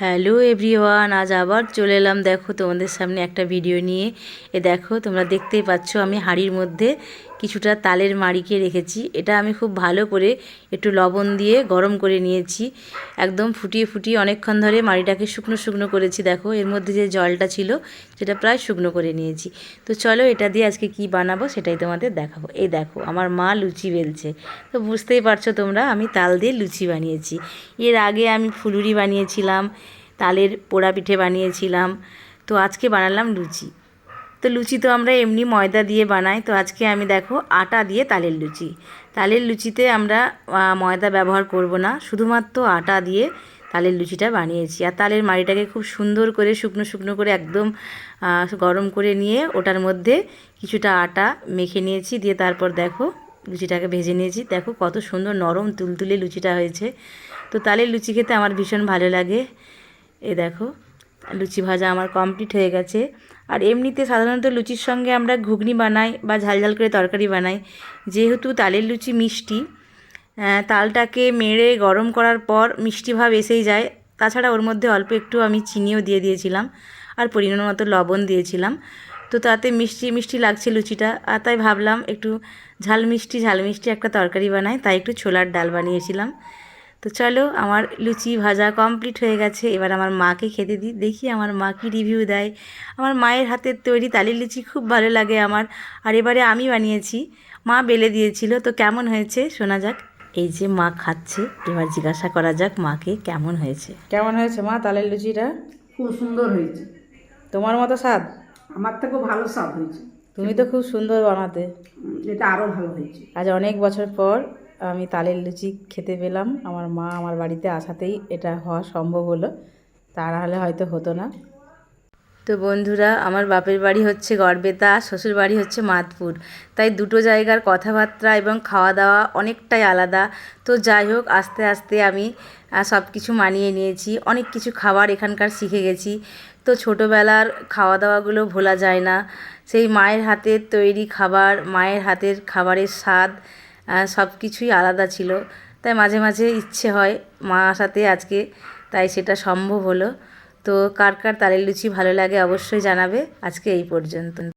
Hello everyone, আজ আবার চলে এলাম দেখো তোমাদের সামনে একটা ভিডিও নিয়ে। দেখো তোমরা দেখতেই পাচ্ছ আমি হাঁড়ির মধ্যে কিছুটা তালের মাড়িকে রেখেছি। এটা আমি খুব ভালো করে একটু লবণ দিয়ে গরম করে নিয়েছি, একদম ফুটিয়ে ফুটিয়ে অনেকক্ষণ ধরে মাড়িটাকে শুকনো শুকনো করেছি। দেখো এর মধ্যে যে জলটা ছিল সেটা প্রায় শুকনো করে নিয়েছি। তো চলো এটা দিয়ে আজকে কি বানাবো সেটাই তোমাদের দেখাবো। এই দেখো আমার মা লুচি বেলছে, তো বুঝতেই পারছো তোমরা আমি তাল দিয়ে লুচি বানিয়েছি। এর আগে আমি ফুলুরি বানিয়েছিলাম, তালের পোড়া পিঠে বানিয়েছিলাম, তো আজকে বানালাম লুচি। তো লুচি তো আমরা এমনি ময়দা দিয়ে বানাই, তো আজকে আমি দেখো আটা দিয়ে তালের লুচি। তালের লুচিতে আমরা ময়দা ব্যবহার করব না, শুধুমাত্র আটা দিয়ে তালের লুচিটা বানিয়েছি। আর তালের মাড়িটাকে খুব সুন্দর করে শুকনো শুকনো করে একদম গরম করে নিয়ে ওটার মধ্যে কিছুটা আটা মেখে নিয়েছি, দিয়ে তারপর দেখো লুচিটাকে ভেজে নিয়েছি। দেখো কত সুন্দর নরম তুলতুলে লুচিটা হয়েছে। তো তালের লুচি খেতে আমার ভীষণ ভালো লাগে। এ দেখো লুচি ভাজা আমার কমপ্লিট হয়ে গেছে। আর এমনিতে সাধারণত লুচির সঙ্গে আমরা ঘুগনি বানাই বা ঝালঝাল করে তরকারি বানাই। যেহেতু তালের লুচি মিষ্টি, তালটাকে মেরে গরম করার পর মিষ্টি ভাব এসেই যায়। তাছাড়া ওর মধ্যে অল্প একটু আমি চিনিও দিয়ে দিয়েছিলাম আর পরিমাণ মতো লবণ দিয়েছিলাম। তো তাতে মিষ্টি মিষ্টি লাগছে লুচিটা, আর তাই ভাবলাম একটু ঝাল মিষ্টি একটা তরকারি বানাই, তাই একটু ছোলার ডাল বানিয়েছিলাম। তো চলো আমার লুচি ভাজা কমপ্লিট হয়ে গেছে, এবার আমার মাকে খেতে দিই, দেখি আমার মা কি রিভিউ দেয়। আমার মায়ের হাতের তৈরি তালের লুচি খুব ভালো লাগে আমার। আর এবারে আমি বানিয়েছি, মা বেলে দিয়েছিল। তো কেমন হয়েছে শোনা যাক। এই যে মা খাচ্ছে, এবার জিজ্ঞাসা করা যাক মাকে কেমন হয়েছে। কেমন হয়েছে মা তালের লুচিটা? খুব সুন্দর হয়েছে। তোমার মতো স্বাদ? আমার থেকেও ভালো স্বাদ হয়েছে। তুমি তো খুব সুন্দর বানাতে। এটা আরও ভালো হয়েছে। আজ অনেক বছর পর আমি তালের লুচি খেতে পেলাম। আমার মা আমার বাড়িতে আসাতেই এটা হওয়া সম্ভব হলো, তা নাহলে হয়তো হতো না। তো বন্ধুরা, আমার বাপের বাড়ি হচ্ছে গড়বেতা, শ্বশুর বাড়ি হচ্ছে মাদপুর, তাই দুটো জায়গার কথাবার্তা এবং খাওয়া দাওয়া অনেকটাই আলাদা। তো যাই হোক, আস্তে আস্তে আমি সব কিছু মানিয়ে নিয়েছি, অনেক কিছু খাবার এখানকার শিখে গেছি। তো ছোটোবেলার খাওয়া দাওয়াগুলো ভোলা যায় না। সেই মায়ের হাতের তৈরি খাবার, মায়ের হাতের খাবারের স্বাদ সব কিছুই আলাদা ছিল। তাই মাঝে মাঝে ইচ্ছে হয় মা আসাতে আজকে, তাই সেটা সম্ভব হলো। তো কার কার তালের লুচি ভালো লাগে অবশ্যই জানাবে। আজকে এই পর্যন্ত।